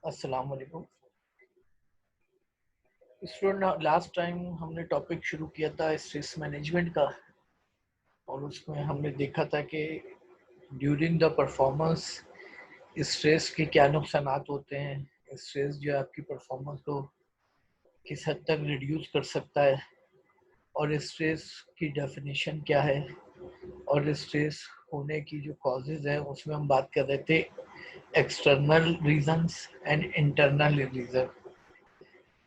अस्सलाम वालेकुम student. Last time हमने टॉपिक शुरू किया था स्ट्रेस मैनेजमेंट का, और उसमें हमने देखा था कि ड्यूरिंग द परफॉर्मेंस स्ट्रेस के क्या नुकसानात होते हैं। स्ट्रेस जो है आपकी परफॉर्मेंस को किस हद तक रिड्यूस कर सकता है, और स्ट्रेस की डेफिनेशन क्या है, और स्ट्रेस होने की जो कॉजेज हैं उसमें हम बात कर रहे थे external reasons and internal reason.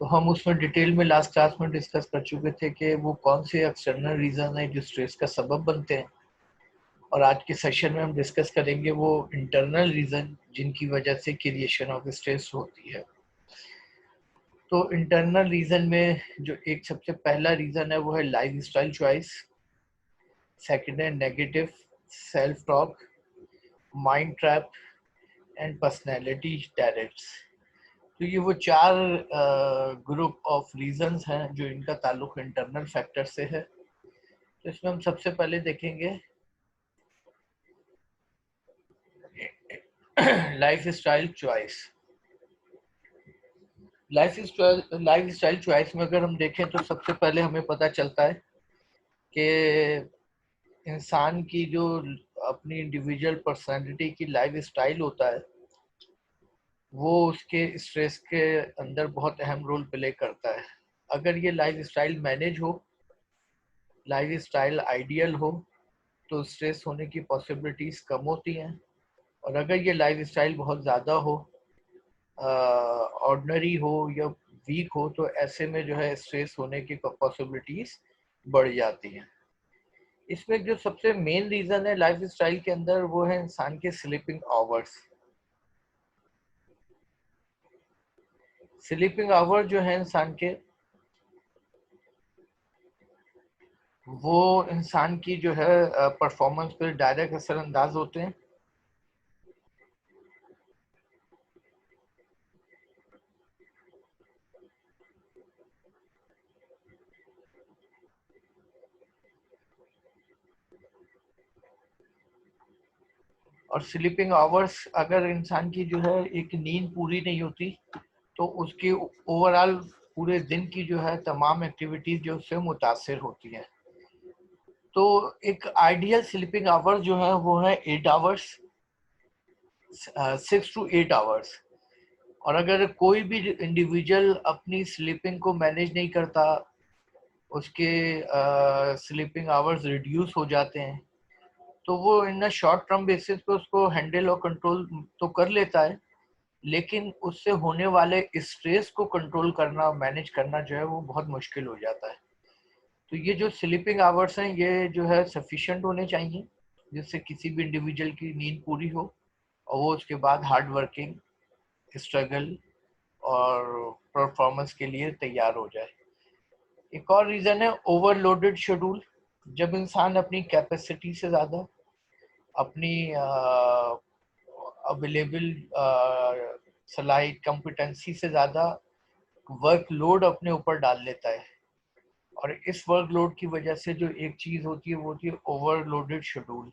तो हम उसमें डिटेल में लास्ट क्लास में डिस्कस कर चुके थे कि वो कौन से एक्सटर्नल रीजन है जो स्ट्रेस का सबब बनते हैं, और आज के सेशन में हम डिस्कस करेंगे वो इंटरनल रीजन जिनकी वजह से क्रिएशन ऑफ स्ट्रेस होती है। तो इंटरनल रीजन में जो एक सबसे पहला रीजन है वो है लाइफ स्टाइल चॉइस। सेकेंड है negative self talk, mind trap and personality traits. तो ये वो चार ग्रुप ऑफ रीजंस हैं जो इनका ताल्लुक इंटरनल फैक्टर से है। तो इसमें हम सबसे पहले देखेंगे life style choice. Life style choice में अगर हम देखें तो सबसे पहले हमें पता चलता है कि इंसान की जो अपनी इंडिविजुअल पर्सनालिटी की लाइफ स्टाइल होता है वो उसके स्ट्रेस के अंदर बहुत अहम रोल प्ले करता है। अगर ये लाइफ स्टाइल मैनेज हो, लाइफ स्टाइल आइडियल हो, तो स्ट्रेस होने की पॉसिबिलिटीज कम होती हैं। और अगर ये लाइफ स्टाइल बहुत ज़्यादा हो, ऑर्डिनरी हो या वीक हो, तो ऐसे में जो है स्ट्रेस होने की पॉसिबिलिटीज बढ़ जाती हैं। इसमें जो सबसे मेन रीज़न है लाइफ स्टाइल के अंदर वो है इंसान के स्लीपिंग आवर्स। स्लीपिंग आवर जो है इंसान के, वो इंसान की जो है परफॉर्मेंस पर डायरेक्ट असरअंदाज होते हैं। और स्लीपिंग आवर्स अगर इंसान की जो है एक नींद पूरी नहीं होती तो उसकी ओवरऑल पूरे दिन की जो है तमाम एक्टिविटीज जो उससे मुतासर होती हैं। तो एक आइडियल स्लीपिंग आवर्स जो है वो है 8 आवर्स, 6 to 8 आवर्स। और अगर कोई भी इंडिविजुअल अपनी स्लीपिंग को मैनेज नहीं करता, उसके स्लीपिंग आवर्स रिड्यूस हो जाते हैं, तो वो इन शॉर्ट टर्म बेसिस पे उसको हैंडल और कंट्रोल तो कर लेता है, लेकिन उससे होने वाले स्ट्रेस को कंट्रोल करना, मैनेज करना जो है वो बहुत मुश्किल हो जाता है। तो ये जो स्लीपिंग आवर्स हैं ये जो है सफिशिएंट होने चाहिए जिससे किसी भी इंडिविजुअल की नींद पूरी हो और वो उसके बाद हार्ड वर्किंग, स्ट्रगल और परफॉर्मेंस के लिए तैयार हो जाए। एक और रीज़न है ओवरलोडेड शेड्यूल। जब इंसान अपनी कैपेसिटी से ज़्यादा, अपनी अवेलेबल सलाहियत कॉम्पिटेंसी से ज़्यादा वर्कलोड अपने ऊपर डाल लेता है, और इस वर्कलोड की वजह से जो एक चीज़ होती है वो होती है ओवरलोडेड शेड्यूल।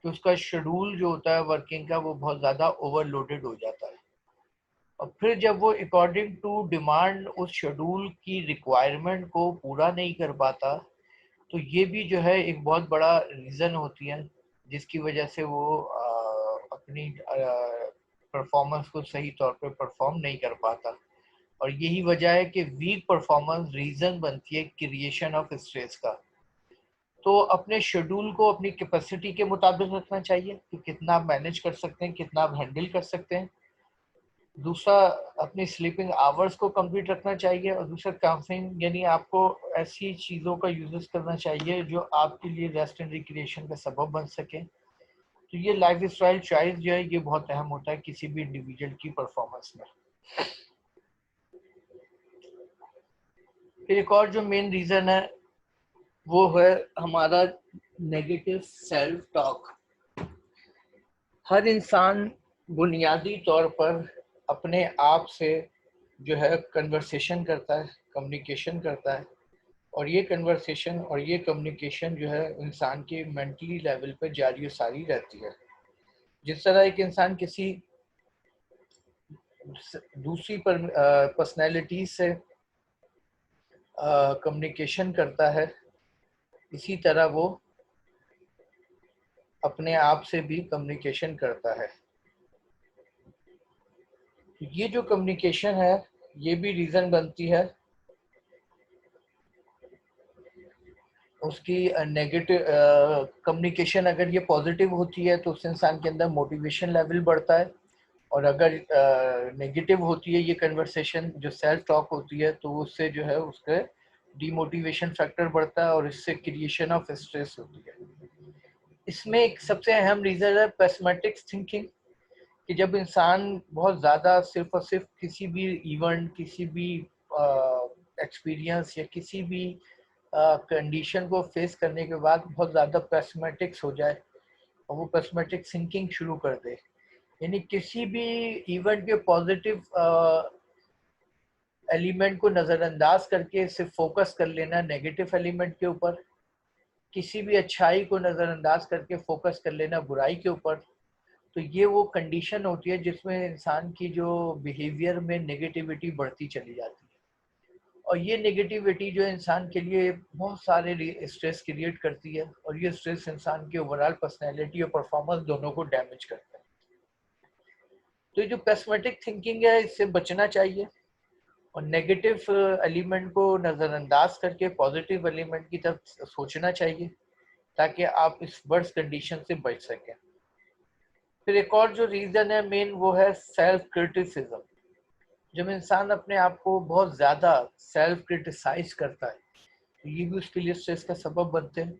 तो उसका शेड्यूल जो होता है वर्किंग का वो बहुत ज़्यादा ओवरलोडेड हो जाता है, और फिर जब वो अकॉर्डिंग टू डिमांड उस शेड्यूल की रिक्वायरमेंट को पूरा नहीं कर पाता, तो ये भी जो है एक बहुत बड़ा रीज़न होती है जिसकी वजह से वो अपनी परफॉर्मेंस को सही तौर पे परफॉर्म नहीं कर पाता। और यही वजह है कि वीक परफॉर्मेंस रीज़न बनती है क्रिएशन ऑफ स्ट्रेस का। तो अपने शेड्यूल को अपनी कैपेसिटी के मुताबिक रखना चाहिए कि कितना आप मैनेज कर सकते हैं, कितना आप हैंडल कर सकते हैं। दूसरा, अपनी स्लीपिंग आवर्स को कंप्लीट रखना चाहिए, और दूसरा काउंसलिंग, यानी आपको ऐसी चीज़ों का यूज़ करना चाहिए जो आपके लिए रेस्ट एंड रिक्रिएशन का सबब बन सके। तो ये लाइफ स्टाइल चॉइस जो है ये बहुत अहम होता है किसी भी इंडिविजुअल की परफॉर्मेंस में। फिर एक और जो मेन रीज़न है वो है हमारा नेगेटिव सेल्फ टॉक। हर इंसान बुनियादी तौर पर अपने आप से जो है कन्वर्सेशन करता है, कम्युनिकेशन करता है, और ये कन्वर्सेशन और ये कम्युनिकेशन जो है इंसान के मेंटली लेवल पर जारी सारी रहती है। जिस तरह एक इंसान किसी दूसरी पर्सनैलिटी से कम्युनिकेशन करता है, इसी तरह वो अपने आप से भी कम्युनिकेशन करता है। ये जो कम्युनिकेशन है ये भी रीज़न बनती है उसकी नेगेटिव कम्युनिकेशन। अगर ये पॉजिटिव होती है तो उस इंसान के अंदर मोटिवेशन लेवल बढ़ता है, और अगर नेगेटिव होती है ये कन्वर्सेशन जो सेल्फ टॉक होती है तो उससे जो है उसके डीमोटिवेशन फैक्टर बढ़ता है और इससे क्रिएशन ऑफ स्ट्रेस होती है। इसमें एक सबसे अहम रीज़न है पेसिमिस्टिक थिंकिंग, कि जब इंसान बहुत ज़्यादा सिर्फ और सिर्फ किसी भी इवेंट, किसी भी एक्सपीरियंस या किसी भी कंडीशन को फेस करने के बाद बहुत ज़्यादा पेसिमिस्टिक्स हो जाए और वो पेसिमिस्टिक थिंकिंग शुरू कर दे, यानी किसी भी इवेंट के पॉजिटिव एलिमेंट को नज़रअंदाज करके सिर्फ फोकस कर लेना नेगेटिव एलिमेंट के ऊपर, किसी भी अच्छाई को नज़रअंदाज करके फोकस कर लेना बुराई के ऊपर, तो ये वो कंडीशन होती है जिसमें इंसान की जो बिहेवियर में नेगेटिविटी बढ़ती चली जाती है। और ये नेगेटिविटी जो इंसान के लिए बहुत सारे स्ट्रेस क्रिएट करती है, और ये स्ट्रेस इंसान की ओवरऑल पर्सनैलिटी और परफॉर्मेंस दोनों को डैमेज करता है। तो ये जो पेसिमिस्टिक थिंकिंग है इससे बचना चाहिए और नेगेटिव एलिमेंट को नज़रअंदाज करके पॉजिटिव एलिमेंट की तरफ सोचना चाहिए ताकि आप इस वर्स्ट कंडीशन से बच सकें। फिर एक और जो रीज़न है मेन वो है सेल्फ क्रिटिसिज्म। जब इंसान अपने आप को बहुत ज़्यादा सेल्फ क्रिटिसाइज करता है तो ये भी उसके लिए स्ट्रेस का सबब बनते हैं,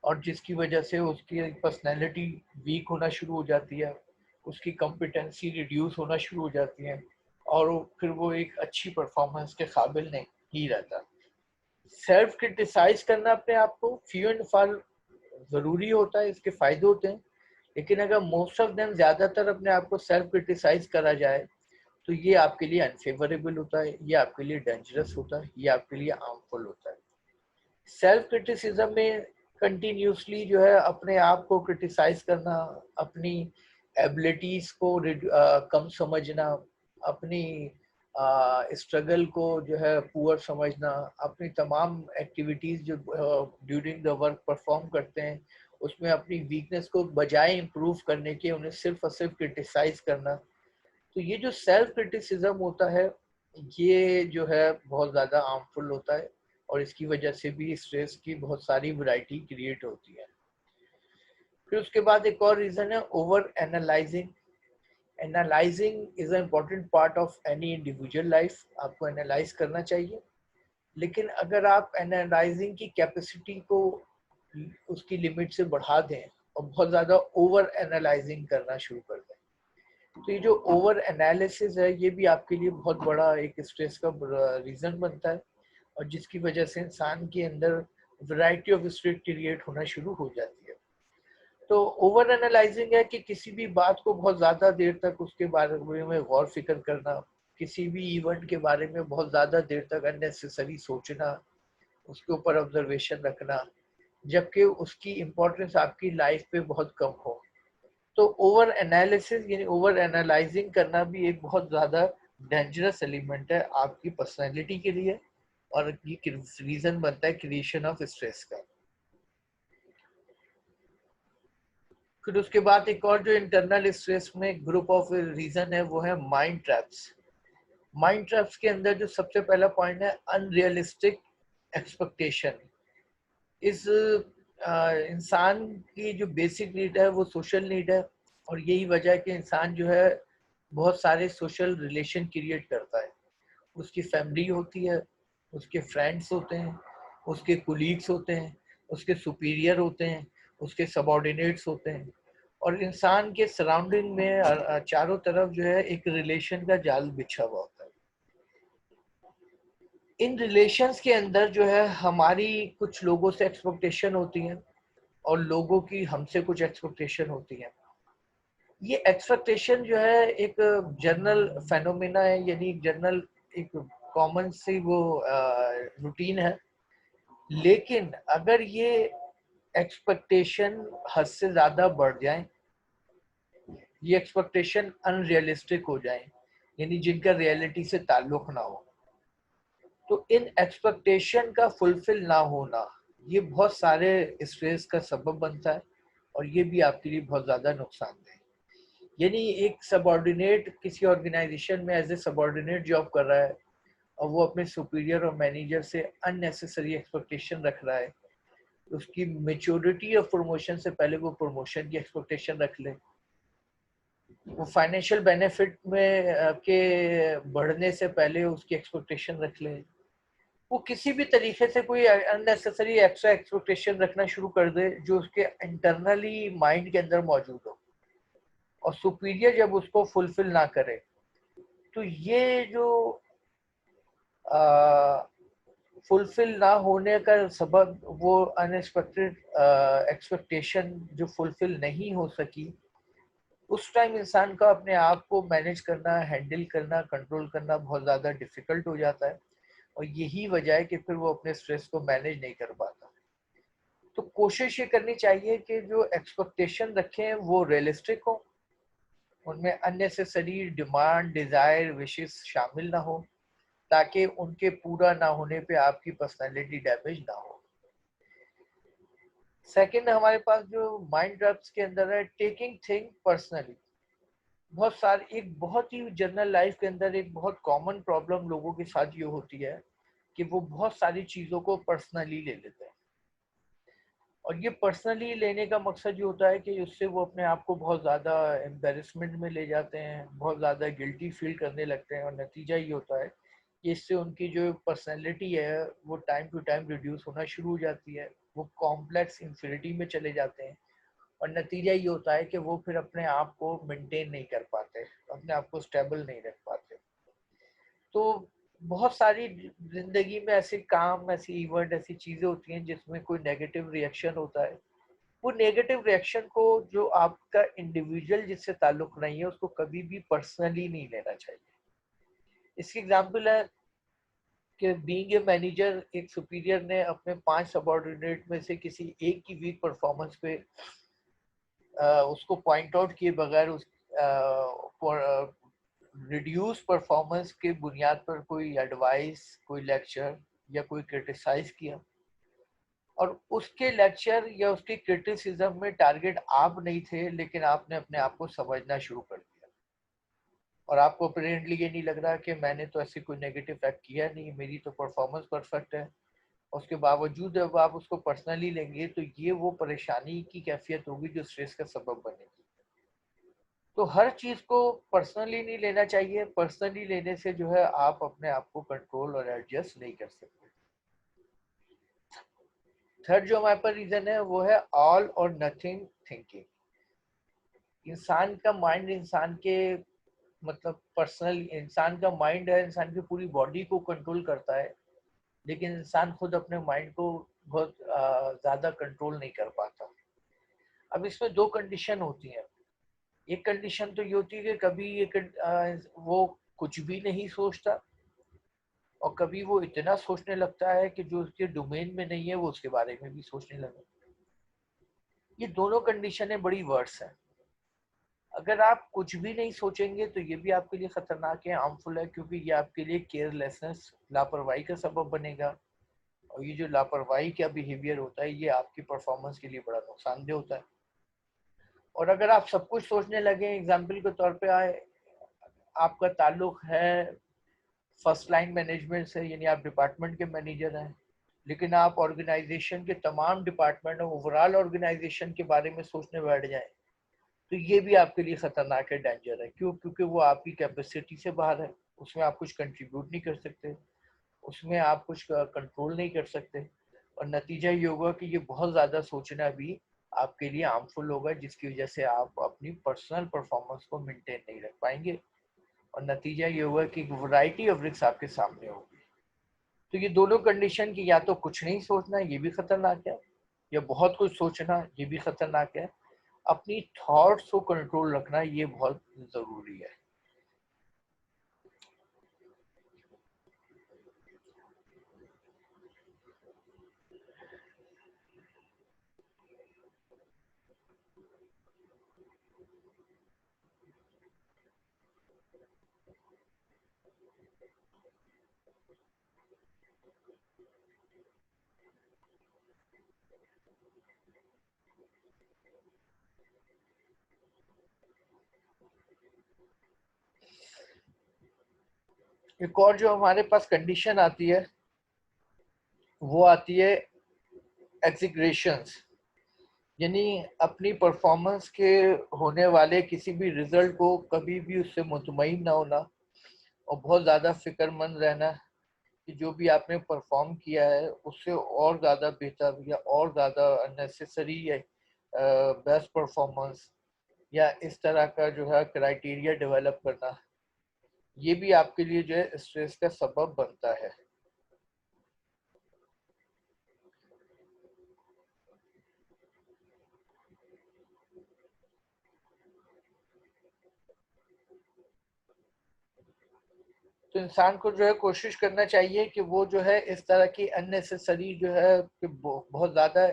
और जिसकी वजह से उसकी पर्सनैलिटी वीक होना शुरू हो जाती है, उसकी कॉम्पिटेंसी रिड्यूस होना शुरू हो जाती है और फिर वो एक अच्छी परफॉर्मेंस के काबिल नहीं रहता। सेल्फ क्रिटिसाइज करना अपने आप को फ्यू एंड फार ज़रूरी होता है, इसके फ़ायदे होते हैं, लेकिन अगर मोस्ट ऑफ देम ज़्यादातर अपने आप को सेल्फ क्रिटिसाइज करा जाए तो ये आपके लिए अनफेवरेबल होता है, ये आपके लिए डेंजरस होता है, ये आपके लिए हार्मफुल होता है। सेल्फ क्रिटिसिज्म में कंटिन्यूसली जो है अपने आप को क्रिटिसाइज करना, अपनी एबिलिटीज को कम समझना, अपनी स्ट्रगल को जो है पुअर समझना, अपनी तमाम एक्टिविटीज जो ड्यूरिंग द वर्क परफॉर्म करते हैं उसमें अपनी वीकनेस को बजाय इम्प्रूव करने के उन्हें सिर्फ और सिर्फ क्रिटिसाइज करना, तो ये जो सेल्फ क्रिटिसिज्म होता है ये जो है बहुत ज़्यादा हार्मफुल होता है और इसकी वजह से भी स्ट्रेस की बहुत सारी वैरायटी क्रिएट होती है। फिर उसके बाद एक और रीज़न है over analysing. Analysing is a important part of any individual life, आपको एनालाइज करना चाहिए, लेकिन अगर आप एनालाइजिंग की कैपेसिटी को उसकी लिमिट से बढ़ा दें और बहुत ज़्यादा ओवर एनालाइजिंग करना शुरू कर दें तो ये जो ओवर एनालिसिस है ये भी आपके लिए बहुत बड़ा एक स्ट्रेस का रीज़न बनता है, और जिसकी वजह से इंसान के अंदर वैरायटी ऑफ स्ट्रेस क्रिएट होना शुरू हो जाती है। तो ओवर एनालाइजिंग है कि किसी भी बात को बहुत ज़्यादा देर तक उसके बारे में गौर फिक्र करना, किसी भी इवेंट के बारे में बहुत ज़्यादा देर तक अननेसेसरी सोचना, उसके ऊपर ऑब्जर्वेशन रखना, जबकि उसकी इम्पोर्टेंस आपकी लाइफ पे बहुत कम हो। तो ओवर एनालिसिस यानी ओवर एनालाइजिंग करना भी एक बहुत ज़्यादा डेंजरस एलिमेंट है आपकी पर्सनैलिटी के लिए, और ये रीज़न बनता है क्रिएशन ऑफ स्ट्रेस का। फिर उसके बाद एक और जो इंटरनल स्ट्रेस में ग्रुप ऑफ रीज़न है वो है माइंड ट्रैप्स। माइंड ट्रैप्स के अंदर जो सबसे पहला पॉइंट है अनरियलिस्टिक एक्सपेक्टेशन। इस इंसान की जो बेसिक नीड है वो सोशल नीड है, और यही वजह है कि इंसान जो है बहुत सारे सोशल रिलेशन क्रिएट करता है। उसकी फैमिली होती है, उसके फ्रेंड्स होते हैं, उसके कुलीग्स होते हैं, उसके सुपीरियर होते हैं, उसके सबऑर्डिनेट्स होते हैं, और इंसान के सराउंडिंग में चारों तरफ जो है एक रिलेशन का जाल बिछा हुआ होता है। इन रिलेशंस के अंदर जो है हमारी कुछ लोगों से एक्सपेक्टेशन होती हैं और लोगों की हमसे कुछ एक्सपेक्टेशन होती है। ये एक्सपेक्टेशन जो है एक जनरल फेनोमेना है, यानी जनरल एक कॉमन सी वो रूटीन है, लेकिन अगर ये एक्सपेक्टेशन हद से ज़्यादा बढ़ जाए, ये एक्सपेक्टेशन अनरियलिस्टिक हो जाए, यानी जिनका रियलिटी से ताल्लुक ना हो। तो इन एक्सपेक्टेशन का फुलफिल ना होना ये बहुत सारे स्ट्रेस का सबब बनता है, और ये भी आपके लिए बहुत ज़्यादा नुकसानदेह है। यानी एक सबॉर्डिनेट किसी ऑर्गेनाइजेशन में एज ए सबॉर्डिनेट जॉब कर रहा है, और वो अपने सुपीरियर और मैनेजर से अननेसेसरी एक्सपेक्टेशन रख रहा है, उसकी मेच्योरिटी ऑफ प्रमोशन से पहले वो प्रमोशन की एक्सपेक्टेशन रख ले, वो फाइनेंशियल बेनिफिट में के बढ़ने से पहले उसकी एक्सपेक्टेशन रख ले, वो किसी भी तरीके से कोई अननेसेसरी एक्स्ट्रा एक्सपेक्टेशन रखना शुरू कर दे जो उसके इंटरनली माइंड के अंदर मौजूद हो, और सुपीरियर जब उसको फुलफिल ना करे, तो ये जो फुलफिल ना होने का सबब, वो अनएक्सपेक्टेड एक्सपेक्टेशन जो फुलफिल नहीं हो सकी, उस टाइम इंसान का अपने आप को मैनेज करना, हैंडल करना, कंट्रोल करना बहुत ज़्यादा डिफिकल्ट हो जाता है, और यही वजह है कि फिर वो अपने स्ट्रेस को मैनेज नहीं कर पाता। तो कोशिश ये करनी चाहिए कि जो एक्सपेक्टेशन रखें वो रियलिस्टिक हो, उनमें अननेसेसरी डिमांड, डिजायर, विशेस शामिल ना हो, ताकि उनके पूरा ना होने पे आपकी पर्सनालिटी डैमेज ना हो। सेकंड, हमारे पास जो माइंड ड्रग्स के अंदर है, टेकिंग थिंग पर्सनली। बहुत सारी, एक बहुत ही जनरल लाइफ के अंदर एक बहुत कॉमन प्रॉब्लम लोगों के साथ ये होती है कि वो बहुत सारी चीज़ों को पर्सनली ले लेते हैं, और ये पर्सनली लेने का मकसद ये होता है कि उससे वो अपने आप को बहुत ज़्यादा एम्बेरसमेंट में ले जाते हैं, बहुत ज़्यादा गिल्टी फील करने लगते हैं, और नतीजा ये होता है कि इससे उनकी जो पर्सनैलिटी है वो टाइम टू टाइम रिड्यूस होना शुरू हो जाती है, वो कॉम्प्लेक्स इंफिनिटी में चले जाते हैं, और नतीजा ये होता है कि वो फिर अपने आप को मेंटेन नहीं कर पाते, अपने आप को स्टेबल नहीं रख पाते। तो बहुत सारी जिंदगी में ऐसे काम, ऐसी इवेंट, ऐसी चीजें होती हैं जिसमें कोई नेगेटिव रिएक्शन होता है, वो नेगेटिव रिएक्शन को जो आपका इंडिविजुअल जिससे ताल्लुक नहीं है उसको कभी भी पर्सनली नहीं लेना चाहिए। इसकी एग्जांपल है कि बीइंग ए मैनेजर, एक सुपीरियर ने अपने 5 सबऑर्डिनेट में से किसी एक की वीक परफॉर्मेंस पे उसको पॉइंट आउट किए बगैर उस रिड्यूस परफॉर्मेंस के बुनियाद पर कोई एडवाइस, कोई लेक्चर या कोई क्रिटिसाइज किया, और उसके लेक्चर या उसकी क्रिटिसिज्म में टारगेट आप नहीं थे, लेकिन आपने अपने आप को समझना शुरू कर दिया, और आपको अपेरेंटली ये नहीं लग रहा कि मैंने तो ऐसी कोई नेगेटिव एक्ट किया नहीं, मेरी तो परफॉर्मेंस परफेक्ट है, उसके बावजूद जब आप उसको पर्सनली लेंगे तो ये वो परेशानी की कैफियत होगी जो स्ट्रेस का सबब बनेगी। तो हर चीज को पर्सनली नहीं लेना चाहिए, पर्सनली लेने से जो है आप अपने आप को कंट्रोल और एडजस्ट नहीं कर सकते। थर्ड जो हमारे पास रीजन है वो है ऑल और नथिंग थिंकिंग। इंसान का माइंड, इंसान के मतलब पर्सनल, इंसान का माइंड है, इंसान की पूरी बॉडी को कंट्रोल करता है, लेकिन इंसान खुद अपने माइंड को बहुत ज्यादा कंट्रोल नहीं कर पाता। अब इसमें दो कंडीशन होती हैं। एक कंडीशन तो ये होती है कि कभी वो कुछ भी नहीं सोचता, और कभी वो इतना सोचने लगता है कि जो उसके डोमेन में नहीं है वो उसके बारे में भी सोचने लगे। ये दोनों कंडीशनें बड़ी वर्स हैं। अगर आप कुछ भी नहीं सोचेंगे तो ये भी आपके लिए खतरनाक है, हार्मफुल है, क्योंकि ये आपके लिए केयरलेसनेस, लापरवाही का सबब बनेगा, और ये जो लापरवाही का बिहेवियर होता है ये आपकी परफॉर्मेंस के लिए बड़ा नुकसानदेह होता है। और अगर आप सब कुछ सोचने लगे, एग्जाम्पल के तौर पे आए, आपका ताल्लुक है फर्स्ट लाइन मैनेजमेंट से, यानी आप डिपार्टमेंट के मैनेजर हैं, लेकिन आप ऑर्गेनाइजेशन के तमाम डिपार्टमेंट और ओवरऑल ऑर्गेनाइजेशन के बारे में सोचने बैठ जाएं, तो ये भी आपके लिए खतरनाक है, डेंजर है। क्यों? क्योंकि वो आपकी कैपेसिटी से बाहर है, उसमें आप कुछ कंट्रीब्यूट नहीं कर सकते, उसमें आप कुछ कंट्रोल नहीं कर सकते, और नतीजा ये होगा कि ये बहुत ज़्यादा सोचना भी आपके लिए हार्मफुल होगा, जिसकी वजह से आप अपनी पर्सनल परफॉर्मेंस को मेंटेन नहीं रख पाएंगे, और नतीजा ये होगा कि वैरायटी ऑफ रिस्क आपके सामने होगी। तो ये दोनों कंडीशन की, या तो कुछ नहीं सोचना, ये भी खतरनाक है, या बहुत कुछ सोचना, ये भी खतरनाक है। अपनी थॉट्स को कंट्रोल रखना ये बहुत जरूरी है। एक और जो हमारे पास कंडीशन आती है वो आती है एग्जीग्रेशंस, यानी अपनी परफॉर्मेंस के होने वाले किसी भी रिजल्ट को कभी भी उससे मुतमईन ना होना और बहुत ज़्यादा फिक्रमंद रहना कि जो भी आपने परफॉर्म किया है उससे और ज़्यादा बेहतर या और ज़्यादा अननेसेसरी है बेस्ट परफॉर्मेंस या इस तरह का जो है क्राइटेरिया डेवलप करना, ये भी आपके लिए जो है स्ट्रेस का सबब बनता है। तो इंसान को जो है कोशिश करना चाहिए कि वो जो है इस तरह की अननेसेसरी जो है कि बहुत ज़्यादा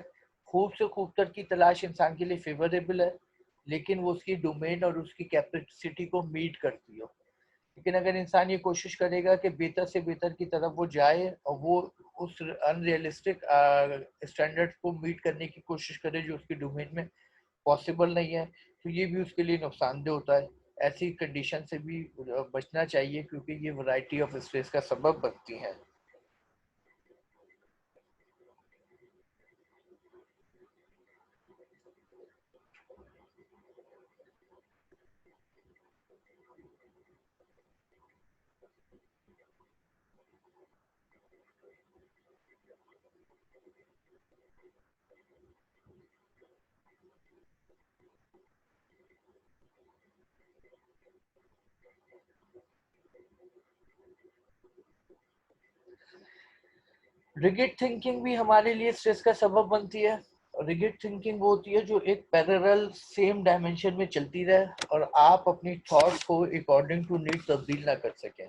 खूब से खूबतर की तलाश इंसान के लिए फेवरेबल है, लेकिन वो उसकी डोमेन और उसकी कैपेसिटी को मीट करती हो। लेकिन अगर इंसान ये कोशिश करेगा कि बेहतर से बेहतर की तरफ वो जाए और वो उस अनरियलिस्टिक स्टैंडर्ड को मीट करने की कोशिश करे जो उसकी डोमेन में पॉसिबल नहीं है, तो ये भी उसके लिए नुकसानदेह होता है। ऐसी कंडीशन से भी बचना चाहिए क्योंकि ये वैरायटी ऑफ स्ट्रेस का सबब बनती हैं। रिगिड थिंकिंग भी हमारे लिए स्ट्रेस का सबब बनती है। रिगिड थिंकिंग वो होती है जो एक पैरेलल सेम डायमेंशन में चलती रहे और आप अपनी थॉट्स को अकॉर्डिंग टू नीड तब्दील ना कर सकें।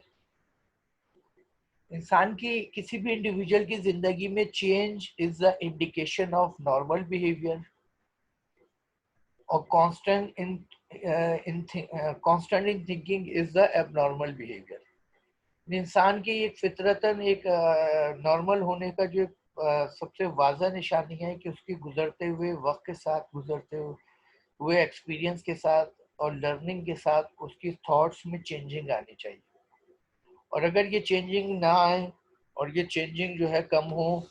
इंसान की किसी भी इंडिविजुअल की जिंदगी में change is the indication of normal behaviour और constant in thinking is the abnormal behaviour. इंसान की एक फितरतन एक नॉर्मल होने का जो सबसे वाज़ह निशानी है कि उसकी गुजरते हुए वक्त के साथ, गुजरते हुए एक्सपीरियंस के साथ और लर्निंग के साथ उसकी थॉट्स में चेंजिंग आनी चाहिए। और अगर ये चेंजिंग ना आए और ये चेंजिंग जो है कम हो,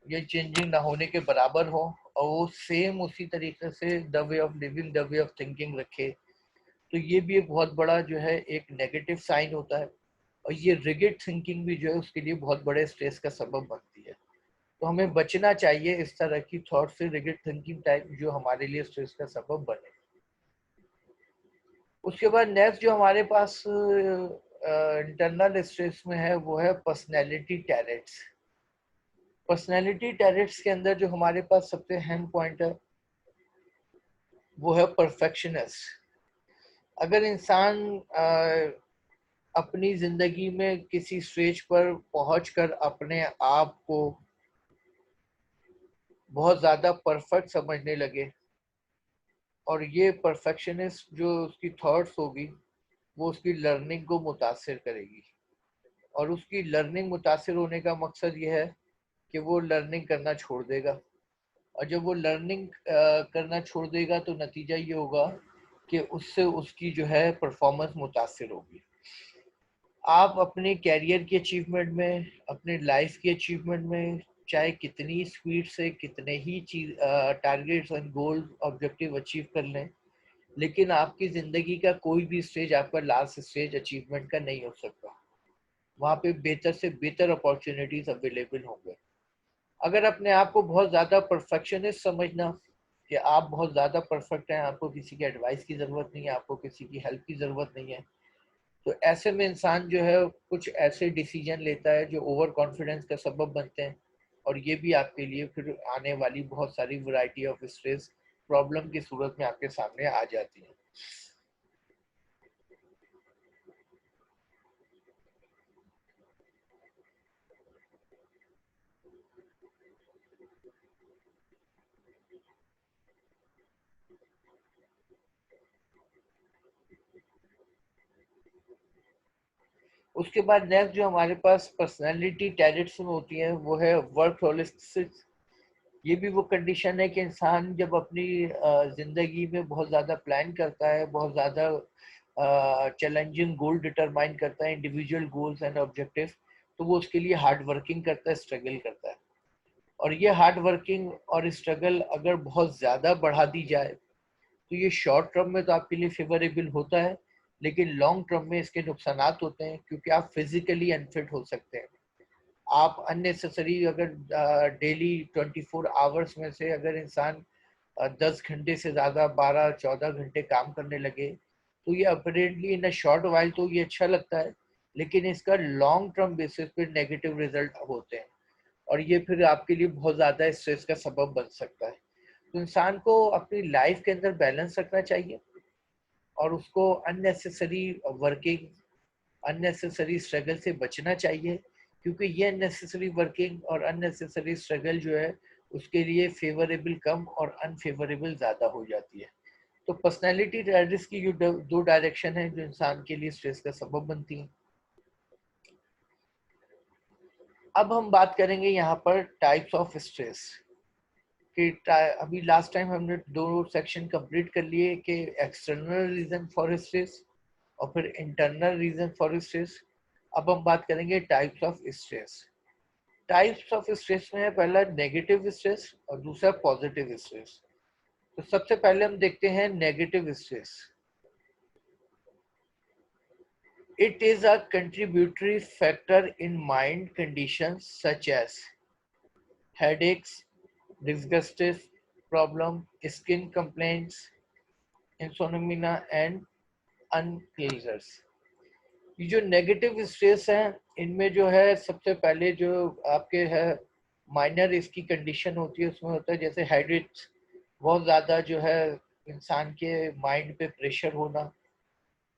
ये चेंजिंग ना होने के बराबर हो और वो सेम उसी तरीके से the way of living, the way of thinking रखे, तो ये भी एक बहुत बड़ा जो है एक नेगेटिव साइन होता है। और ये रिगिड थिंकिंग भी जो है उसके लिए बहुत बड़े स्ट्रेस का सबब बनती है। तो हमें बचना चाहिए इस तरह की थॉट से, रिगिड थिंकिंग टाइप जो हमारे लिए स्ट्रेस का सबब बने। उसके बाद नेक्स्ट जो हमारे पास इंटरनल स्ट्रेस में है वो है पर्सनैलिटी टैरेट्स। पर्सनैलिटी टैरेट्स के अंदर जो हमारे पास सबसे अहम पॉइंट है वो है परफेक्शनिस्ट। अगर इंसान अपनी जिंदगी में किसी स्टेज पर पहुंचकर अपने आप को बहुत ज्यादा परफेक्ट समझने लगे और ये परफेक्शनिस्ट जो उसकी थॉट्स होगी वो उसकी लर्निंग को मुतासिर करेगी और उसकी लर्निंग मुतासिर होने का मकसद ये है कि वो लर्निंग करना छोड़ देगा। और जब वो लर्निंग करना छोड़ देगा तो नतीजा ये होगा कि उससे उसकी जो है परफॉर्मेंस मुतासिर होगी। आप अपने कैरियर की अचीवमेंट में, अपने लाइफ की अचीवमेंट में चाहे कितनी स्पीड से कितने ही चीज targets and goal objective achieve कर लें, लेकिन आपकी जिंदगी का कोई भी स्टेज आपका लास्ट स्टेज अचीवमेंट का नहीं हो सकता। वहाँ पे बेहतर से बेहतर अपॉर्चुनिटीज अवेलेबल होंगे। अगर अपने आप को बहुत ज़्यादा परफेक्शनिस्ट समझना कि आप बहुत ज़्यादा परफेक्ट हैं, आपको किसी की एडवाइस की ज़रूरत नहीं है, आपको किसी की हेल्प की ज़रूरत नहीं है, तो ऐसे में इंसान जो है कुछ ऐसे डिसीजन लेता है जो ओवर कॉन्फिडेंस का सबब बनते हैं और ये भी आपके लिए फिर आने वाली बहुत सारी वैरायटी ऑफ स्ट्रेस प्रॉब्लम की सूरत में आपके सामने आ जाती है। उसके बाद नेक्स्ट जो हमारे पास पर्सनालिटी टेरेट्स में होती है वो है वर्कहोलिस्टिक। ये भी वो कंडीशन है कि इंसान जब अपनी जिंदगी में बहुत ज़्यादा प्लान करता है, बहुत ज़्यादा चैलेंजिंग गोल डिटरमाइन करता है, इंडिविजुअल गोल्स एंड ऑब्जेक्टिव, तो वो उसके लिए हार्ड वर्किंग करता है, स्ट्रगल करता है। और ये हार्ड वर्किंग और स्ट्रगल अगर बहुत ज़्यादा बढ़ा दी जाए तो ये शॉर्ट टर्म में तो आपके लिए फेवरेबल होता है, लेकिन लॉन्ग टर्म में इसके नुकसानात होते हैं, क्योंकि आप फिजिकली अनफिट हो सकते हैं। आप अननेसेसरी अगर डेली 24 आवर्स में से अगर इंसान 10 घंटे से ज़्यादा 12-14 घंटे काम करने लगे, तो ये apparently in a short while तो ये अच्छा लगता है, लेकिन इसका लॉन्ग टर्म बेसिस पे नेगेटिव रिजल्ट होते हैं, और ये फिर आपके लिए बहुत ज़्यादा स्ट्रेस का सबब बन सकता है। तो इंसान को अपनी लाइफ के अंदर बैलेंस रखना चाहिए, और उसको अननेसेसरी वर्किंग, अननेसेसरी स्ट्रगल से बचना चाहिए, क्योंकि ये अननेसेसरी वर्किंग और अननेसेसरी स्ट्रगल जो है उसके लिए फेवरेबल कम और अनफेवरेबल ज़्यादा हो जाती है। तो पर्सनैलिटी डायरेक्टर्स की जो दो डायरेक्शन है जो इंसान के लिए स्ट्रेस का सबब बनती हैं। अब हम बात करेंगे यहाँ पर टाइप्स ऑफ स्ट्रेस कि अभी लास्ट टाइम हमने 2 सेक्शन कंप्लीट कर लिए कि एक्सटर्नल रीजन फॉर स्ट्रेस और फिर इंटरनल रीजन फॉर स्ट्रेस। अब हम बात करेंगे types of stress. Types of stress में है पहला नेगेटिव स्ट्रेस और दूसरा पॉजिटिव स्ट्रेस। तो सबसे पहले हम देखते हैं negative stress. It is a contributory factor in mind conditions such as headaches, digestive problem, skin complaints, insomnia and uncleanness। ये जो नेगेटिव स्ट्रेस है इनमें जो है सबसे पहले जो आपके है माइनर इसकी कंडीशन होती है, उसमें होता है जैसे हेडेक्स, बहुत ज़्यादा जो है इंसान के माइंड पे प्रेशर होना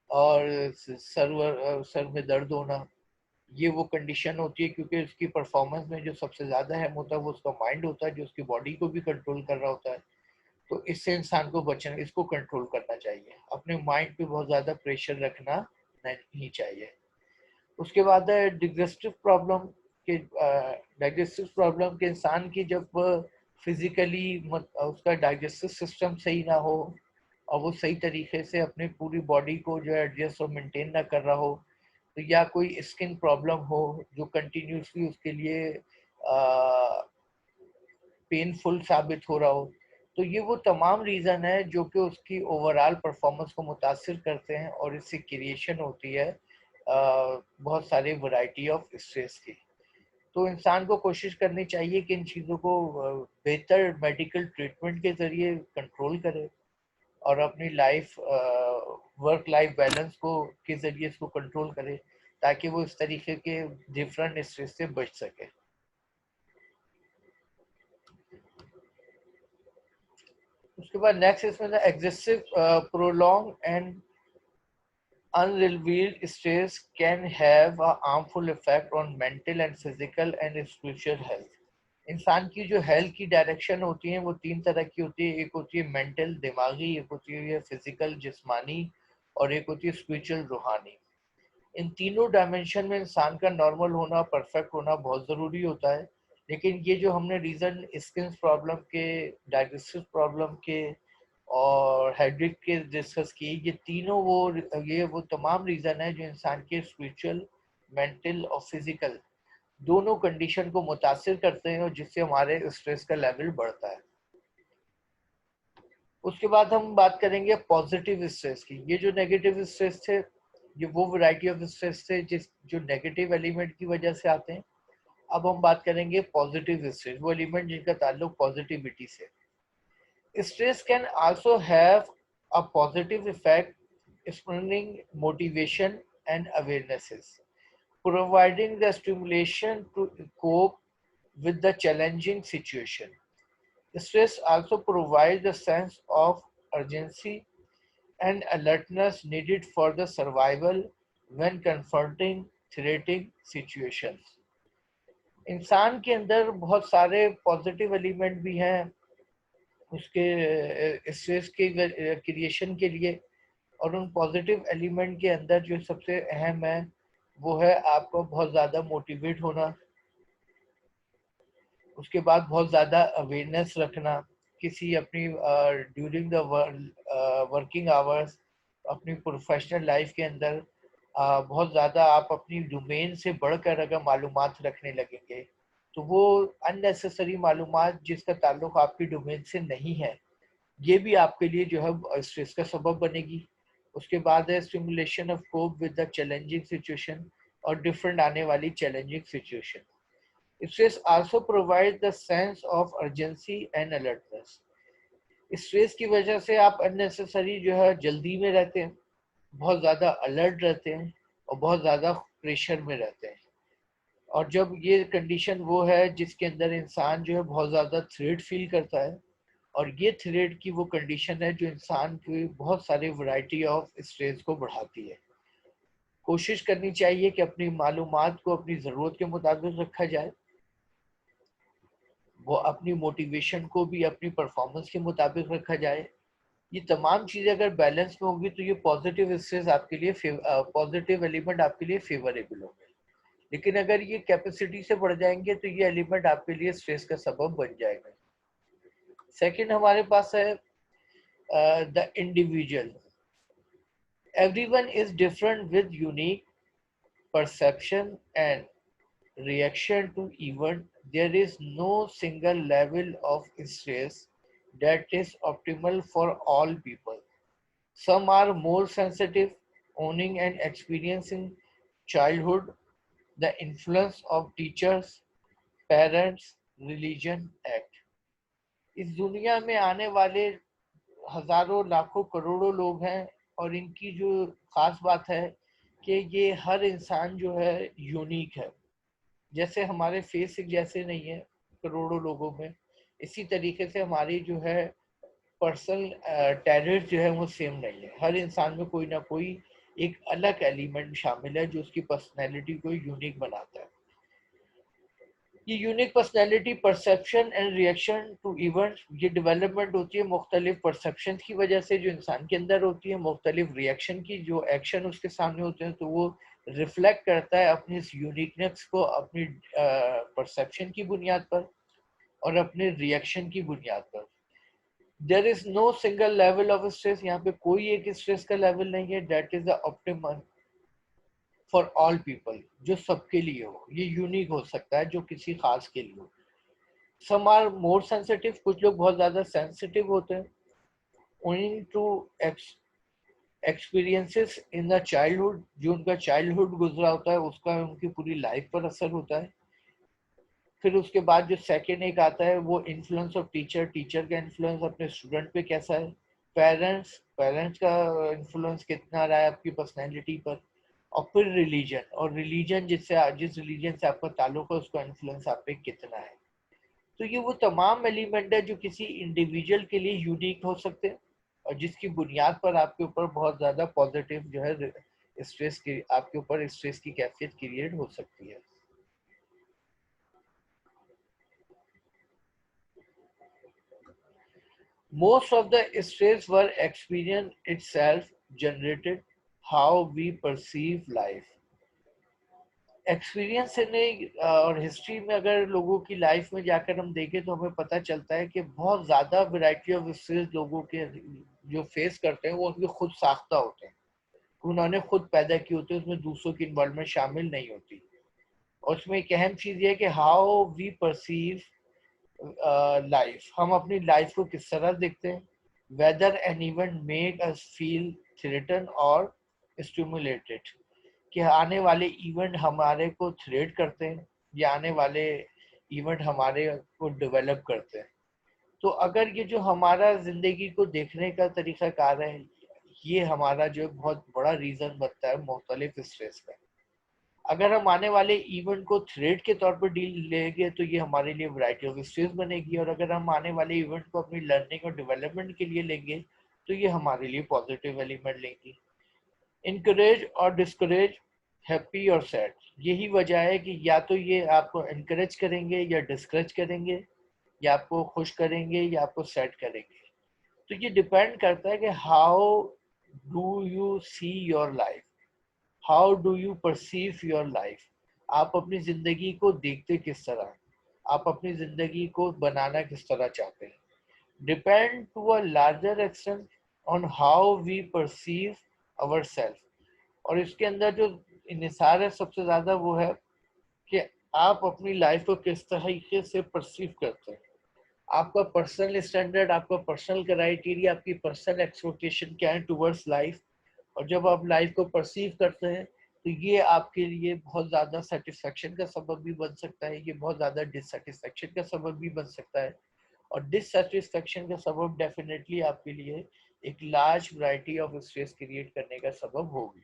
और सर में दर्द होना, ये वो कंडीशन होती है, क्योंकि उसकी परफॉर्मेंस में जो सबसे ज़्यादा अहम होता है वो उसका माइंड होता है, जो उसकी बॉडी को भी कंट्रोल कर रहा होता है। तो इससे इंसान को बचना, इसको कंट्रोल करना चाहिए, अपने माइंड पे बहुत ज़्यादा प्रेशर रखना नहीं चाहिए। उसके बाद है डिgestive प्रॉब्लम के। डाइजेस्टिव प्रॉब्लम के इंसान की जब फिजिकली उसका डाइजेस्टिव सिस्टम सही ना हो और वो सही तरीके से अपनी पूरी बॉडी को जो है एडजस्ट और मेंटेन ना कर रहा हो, तो या कोई स्किन प्रॉब्लम हो जो कंटिन्यूसली उसके लिए पेनफुल साबित हो रहा हो, तो ये वो तमाम रीज़न है जो कि उसकी ओवरऑल परफॉर्मेंस को मुतासिर करते हैं, और इससे क्रिएशन होती है बहुत सारी वैरायटी ऑफ स्ट्रेस की। तो इंसान को कोशिश करनी चाहिए कि इन चीज़ों को बेहतर मेडिकल ट्रीटमेंट के ज़रिए कंट्रोल करे, और अपनी लाइफ वर्क लाइफ बैलेंस को के ज़रिए इसको कंट्रोल करे, ताकि वो इस तरीके के डिफरेंट स्ट्रेस से बच सके। उसके बाद नेक्स्ट इसमें excessive prolong and unrevealed stress can have a harmful effect on mental and physical and spiritual health। इंसान की जो हेल्थ की डायरेक्शन होती है वो 3 तरह की होती है। एक होती है मेंटल दिमागी, एक होती है फिजिकल जिस्मानी, और एक होती है स्पिरिचुअल रूहानी। इन तीनों डायमेंशन में इंसान का नॉर्मल होना, परफेक्ट होना बहुत ज़रूरी होता है। लेकिन ये जो हमने रीज़न स्किन प्रॉब्लम के, डाइजेस्टिव प्रॉब्लम के और हेडेक के डिस्कस किए, ये वो तमाम रीज़न है जो इंसान के स्पिरिचुअल, मेंटल और फिजिकल दोनों कंडीशन को मुतासिर करते हैं, और जिससे हमारे स्ट्रेस का लेवल बढ़ता है। उसके बाद हम बात करेंगे पॉजिटिव स्ट्रेस की। ये जो नेगेटिव स्ट्रेस थे, ये वो वैरायटी ऑफ स्ट्रेस थे जो नेगेटिव एलिमेंट की वजह से आते हैं। अब हम बात करेंगे पॉजिटिव स्ट्रेस, वो एलिमेंट जिनका ताल्लुक पॉजिटिविटी से। Stress can also have a positive effect, spurring motivation and awarenesses, providing the stimulation to cope with the challenging situation. Stress also provides a sense of urgency and alertness needed for the survival when confronting threatening situations. इंसान के अंदर बहुत सारे positive element भी हैं उसके stress के creation के लिए, और उन पॉजिटिव एलिमेंट के अंदर जो सबसे अहम है वो है आपको बहुत ज़्यादा मोटिवेट होना, उसके बाद बहुत ज़्यादा अवेयरनेस रखना, किसी अपनी ड्यूरिंग द वर्किंग आवर्स, अपनी प्रोफेशनल लाइफ के अंदर बहुत ज़्यादा आप अपनी डोमेन से बढ़कर अगर मालूमात रखने लगेंगे तो वो अननेसेसरी मालूमात जिसका ताल्लुक आपकी डोमेन से नहीं है, ये भी आपके लिए जो है स्ट्रेस का सबब बनेगी। उसके बाद है stimulation of cope with the challenging situation और डिफरेंट आने वाली challenging situation. Stress also provide the sense of urgency and alertness. Stress की वजह से आप अननेसेसरी जो है जल्दी में रहते हैं, बहुत ज़्यादा अलर्ट रहते हैं और बहुत ज़्यादा प्रेशर में रहते हैं। और जब ये कंडीशन वो है जिसके अंदर इंसान जो है बहुत ज़्यादा थ्रेट फील करता है, और ये थ्रेड की वो कंडीशन है जो इंसान की बहुत सारी वैरायटी ऑफ स्ट्रेस को बढ़ाती है। कोशिश करनी चाहिए कि अपनी मालूमात को अपनी ज़रूरत के मुताबिक रखा जाए, वो अपनी मोटिवेशन को भी अपनी परफॉर्मेंस के मुताबिक रखा जाए। ये तमाम चीज़ें अगर बैलेंस में होंगी तो ये पॉजिटिव स्ट्रेस आपके लिए पॉजिटिव एलिमेंट आपके लिए फेवरेबल होंगे। लेकिन अगर ये कैपेसिटी से बढ़ जाएंगे तो ये एलिमेंट आपके लिए स्ट्रेस का सबब बन जाएगा। सेकंड हमारे पास है the individual. Everyone is different with unique perception and reaction to event. There is no single level of stress that is optimal for all people. Some are more sensitive, owning and experiencing childhood, the influence of teachers, parents, religion, act. इस दुनिया में आने वाले हजारों लाखों करोड़ों लोग हैं, और इनकी जो खास बात है कि ये हर इंसान जो है यूनिक है। जैसे हमारे फेस एक जैसे नहीं है करोड़ों लोगों में, इसी तरीके से हमारी जो है पर्सनल टैलेंट जो है वो सेम नहीं है। हर इंसान में कोई ना कोई एक अलग एलिमेंट शामिल है जो उसकी पर्सनैलिटी को यूनिक बनाता है। ये unique personality, perception and reaction to events, ये डेवलपमेंट होती है मुख्तलिफ परसेप्शन की वजह से जो इंसान के अंदर होती है, मुख्तलिफ रिएक्शन की जो एक्शन उसके सामने होते हैं, तो वो रिफ्लेक्ट करता है अपनी इस यूनिकनेस को अपनी परसेप्शन की बुनियाद पर और अपने रिएक्शन की बुनियाद पर। There is no single level of stress, यहाँ पे कोई एक स्ट्रेस का लेवल नहीं है that is the optimum for all people, जो सबके लिए हो। ये यूनिक हो सकता है जो किसी खास के लिए हो। सम आर मोर सेंसिटिव, कुछ लोग बहुत ज्यादा सेंसिटिव होते हैं, owing to experiences in the childhood, जो उनका चाइल्डहुड गुजरा होता है उसका उनकी पूरी लाइफ पर असर होता है। फिर उसके बाद जो सेकेंड एक आता है वो इन्फ्लुएंस ऑफ टीचर, टीचर का इन्फ्लुएंस अपने स्टूडेंट पे कैसा है। पेरेंट्स, पेरेंट्स का इन्फ्लुएंस कितना रहा है आपकी पर्सनैलिटी पर। और फिर रिलीजन, और रिलीजन जिस रिलीजन से आपका ताल्लुक है उसका इन्फ्लुएंस आप पे कितना है। तो ये वो तमाम एलिमेंट है जो किसी इंडिविजुअल के लिए यूनिक हो सकते हैं और जिसकी बुनियाद पर आपके ऊपर बहुत ज़्यादा पॉजिटिव जो है स्ट्रेस की, आपके ऊपर स्ट्रेस की कैफियत क्रिएट हो सकती है। Most of the stress were experience itself generated how we perceive life. Experience से नहीं, और हिस्ट्री में अगर लोगों की लाइफ में जाकर हम देखें तो हमें पता चलता है कि बहुत ज़्यादा वैरायटी ऑफ स्ट्रेस लोगों के जो फेस करते हैं वो उनके खुद साख्ता होते हैं, उन्होंने खुद पैदा किए होते हैं, उसमें दूसरों की इन्वॉल्वमेंट शामिल नहीं होती। और उसमें एक अहम चीज़ ये है कि हाउ वी परसीव लाइफ, हम अपनी लाइफ को किस तरह देखते हैं। Whether an event make us feel threaten और स्टिमुलेटेड, कि आने वाले इवेंट हमारे को थ्रेट करते हैं या आने वाले इवेंट हमारे को डेवलप करते हैं। तो अगर ये जो हमारा जिंदगी को देखने का तरीका कार है, ये हमारा जो बहुत बड़ा रीजन बनता है मुख्तलिफ स्ट्रेस का। अगर हम आने वाले इवेंट को थ्रेट के तौर पर डील लेंगे तो ये हमारे लिए वैरायटी ऑफ स्ट्रेस बनेगी, और अगर हम आने वाले इवेंट को अपनी लर्निंग और डेवलपमेंट के लिए लेंगे तो ये हमारे लिए पॉजिटिव एलिमेंट लेंगी। इनकरेज और डिस्करेज, हैप्पी और सैड, यही वजह है कि या तो ये आपको इनकरेज करेंगे या डिस्करेज करेंगे, या आपको खुश करेंगे या आपको सैड करेंगे। तो ये डिपेंड करता है कि how do you see your life, how do you perceive your life, आप अपनी जिंदगी को देखते किस तरह, आप अपनी जिंदगी को बनाना किस तरह चाहते हैं, depend to a larger extent on how we perceive our self. और इसके अंदर जो इन्हिसार है सबसे ज्यादा वो है कि आप अपनी लाइफ को किस तरीके से परसीव करते हैं, आपका पर्सनल स्टैंडर्ड, आपका पर्सनल क्राइटेरिया, आपकी पर्सनल एक्सपेक्टेशन क्या है टुवर्ड्स लाइफ। और जब आप लाइफ को परसीव करते हैं तो ये आपके लिए बहुत ज़्यादा सेटिस्फेक्शन का सबब भी बन सकता है, ये बहुत ज़्यादा डिससेटिस्फेक्शन का सबब भी बन सकता है। और डिससेटिस्फेक्शन का सबब डेफिनेटली आपके लिए एक large variety of stress create करने का सबब होगी।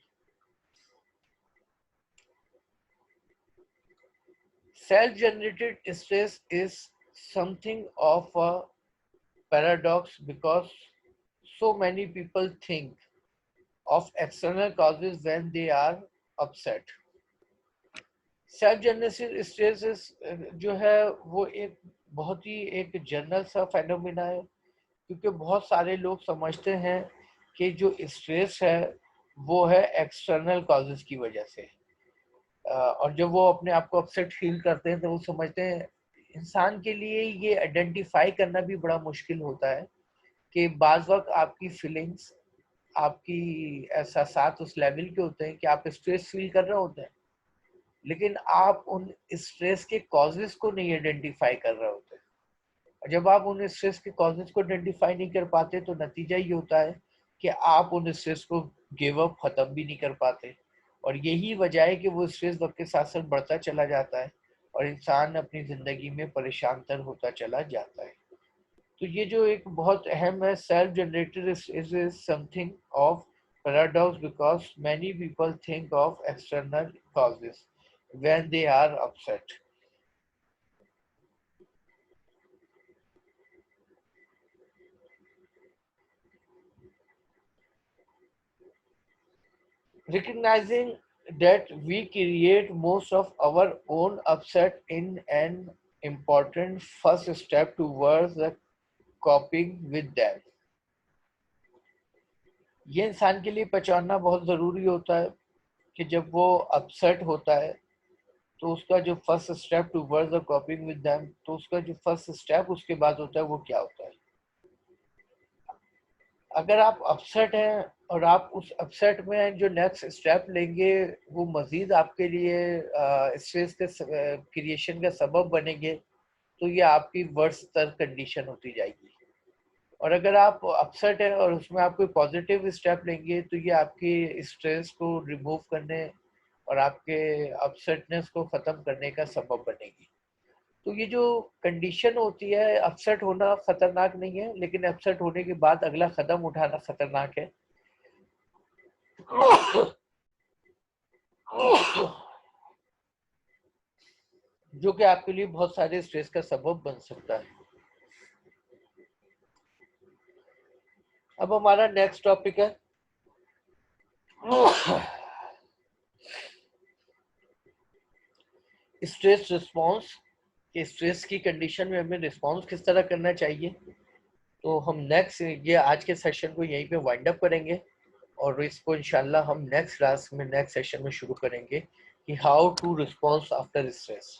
Self-generated stress is something of a paradox because so many people think of external causes when they are upset. Self generated stress जो है वो एक बहुत ही एक जनरल सा फेनोमेना है, क्योंकि बहुत सारे लोग समझते हैं कि जो स्ट्रेस है वो है एक्सटर्नल कॉजेज की वजह से। और जब वो अपने आप को अपसेट फील करते हैं तो वो समझते हैं, इंसान के लिए ये आइडेंटिफाई करना भी बड़ा मुश्किल होता है कि बाज़ वक्त आपकी फीलिंग्स, आपकी एहसासात उस लेवल के होते हैं कि आप स्ट्रेस फील कर रहे होते हैं, लेकिन आप उन स्ट्रेस के कॉजेज को नहीं आइडेंटिफाई कर रहे होते। और जब आप उन स्ट्रेस के कॉजेज को आइडेंटिफाई नहीं कर पाते तो नतीजा ये होता है कि आप उन स्ट्रेस को गिव अप खत्म भी नहीं कर पाते। और यही वजह है कि वो स्ट्रेस वक्त के साथ साथ बढ़ता चला जाता है और इंसान अपनी जिंदगी में परेशान तर होता चला जाता है। तो ये जो एक बहुत अहम है, self generated is something of paradox because many people think of external causes when they are upset. Recognizing that we create most of our own upset in an important first step towards the coping with them. ये इंसान के लिए पहचानना बहुत ज़रूरी होता है कि जब वो अपसेट होता है तो उसका जो first step towards the कॉपिंग with them, तो उसका जो फर्स्ट स्टेप उसके बाद होता है वो क्या होता है। अगर आप अपसेट हैं और आप उस अपसेट में जो नेक्स्ट स्टेप लेंगे वो मजीद आपके लिए स्ट्रेस के क्रिएशन का सबब बनेंगे, तो ये आपकी वर्स्ट तर कंडीशन होती जाएगी। और अगर आप अपसेट हैं और उसमें आप कोई पॉजिटिव स्टेप लेंगे तो ये आपकी स्ट्रेस को रिमूव करने और आपके अपसेटनेस को ख़त्म करने का सबब बनेगी। तो ये जो कंडीशन होती है, अपसेट होना खतरनाक नहीं है, लेकिन अपसेट होने के बाद अगला कदम उठाना खतरनाक है। जो कि आपके लिए बहुत सारे स्ट्रेस का सबब बन सकता है। अब हमारा नेक्स्ट टॉपिक है स्ट्रेस रिस्पॉन्स, कि स्ट्रेस की कंडीशन में हमें रिस्पॉन्स किस तरह करना चाहिए। तो हम नेक्स्ट ये आज के सेशन को यहीं पे वाइंड अप करेंगे और इसको इंशाल्लाह हम नेक्स्ट क्लास में नेक्स्ट सेशन में शुरू करेंगे कि how to response after stress.